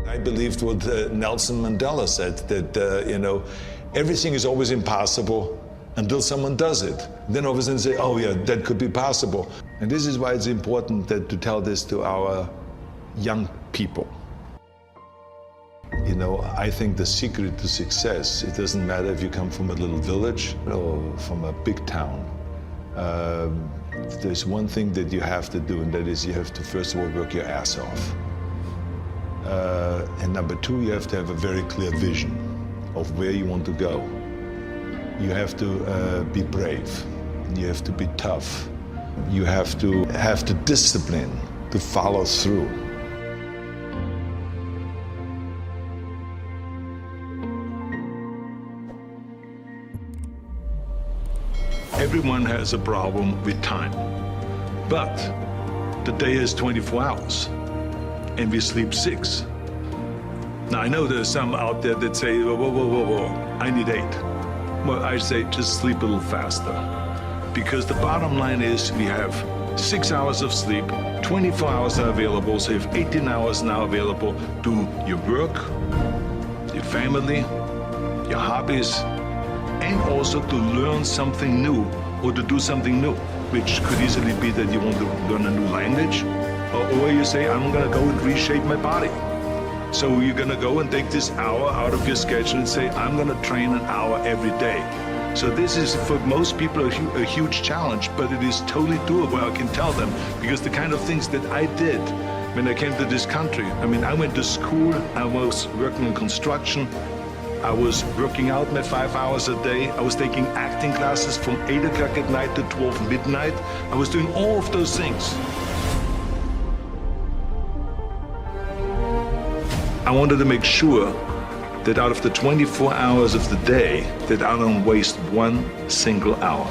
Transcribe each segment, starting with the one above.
I believed what Nelson Mandela said, that everything is always impossible until someone does it. Then all of a sudden say, oh yeah, that could be possible. And this is why it's important to tell this to our young people. I think the secret to success, it doesn't matter if you come from a little village or from a big town. There's one thing that you have to do, and that is you have to first of all work your ass off. And number two, you have to have a very clear vision of where you want to go. You have to be brave. You have to be tough. You have to have the discipline to follow through. Everyone has a problem with time, but the day is 24 hours and we sleep 6. Now I know there's some out there that say, whoa, I need 8. Well, I say just sleep a little faster, because the bottom line is we have 6 hours of sleep, 24 hours are available, so you have 18 hours now available to your work, your family, your hobbies, and also to learn something new or to do something new, which could easily be that you want to learn a new language, or you say, I'm gonna go and reshape my body. So you're gonna go and take this hour out of your schedule and say, I'm gonna train an hour every day. So this is for most people a huge challenge, but it is totally doable, I can tell them, because the kind of things that I did when I came to this country, I mean, I went to school, I was working in construction, I was working out my 5 hours a day. I was taking acting classes from 8 o'clock at night to 12 midnight. I was doing all of those things. I wanted to make sure that out of the 24 hours of the day, that I don't waste one single hour.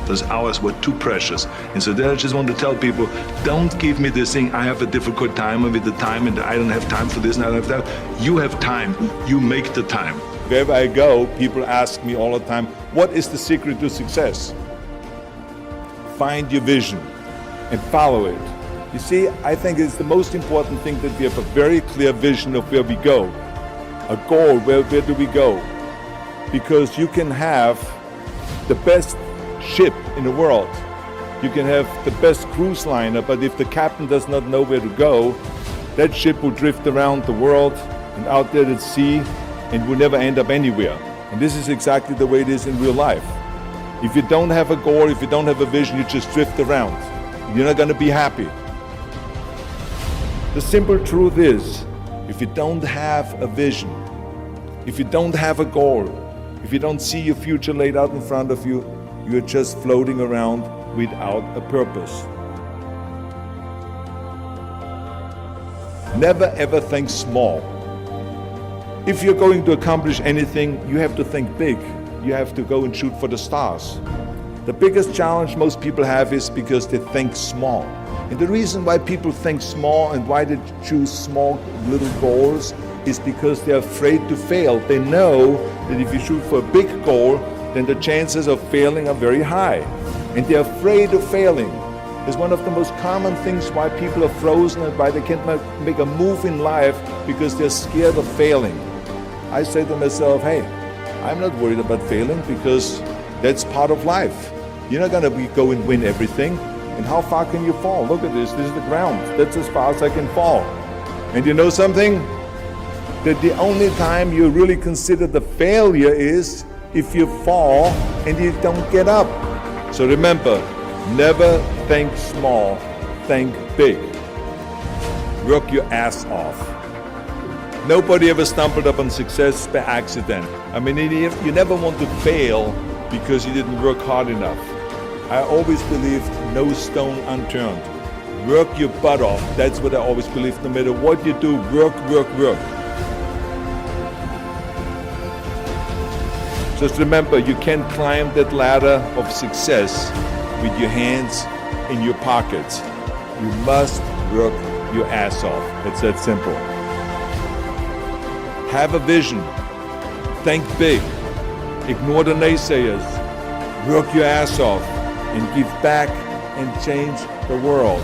Those hours were too precious. And so then I just want to tell people, don't give me this thing, I have a difficult time with the time and I don't have time for this and I don't have that. You have time, you make the time. Wherever I go, people ask me all the time, what is the secret to success? Find your vision and follow it. You see, I think it's the most important thing that we have a very clear vision of where we go. A goal, where do we go? Because you can have the best ship in the world. You can have the best cruise liner, but if the captain does not know where to go, that ship will drift around the world and out there at sea and will never end up anywhere. And this is exactly the way it is in real life. If you don't have a goal, if you don't have a vision, you just drift around. You're not going to be happy. The simple truth is, if you don't have a vision, if you don't have a goal, if you don't see your future laid out in front of you, you're just floating around without a purpose. Never ever think small. If you're going to accomplish anything, you have to think big. You have to go and shoot for the stars. The biggest challenge most people have is because they think small. And the reason why people think small and why they choose small little goals is because they're afraid to fail. They know that if you shoot for a big goal, then the chances of failing are very high. And they're afraid of failing. It's one of the most common things why people are frozen and why they can't make a move in life, because they're scared of failing. I say to myself, hey, I'm not worried about failing because that's part of life. You're not gonna go and win everything. And how far can you fall? Look at this is the ground. That's as far as I can fall. And you know something? That the only time you really consider the failure is if you fall and you don't get up. So remember, never think small, think big. Work your ass off. Nobody ever stumbled upon success by accident. I mean, you never want to fail because you didn't work hard enough. I always believed no stone unturned. Work your butt off. That's what I always believed. No matter what you do, work, work, work. Just remember, you can't climb that ladder of success with your hands in your pockets. You must work your ass off. It's that simple. Have a vision. Think big. Ignore the naysayers. Work your ass off and give back and change the world.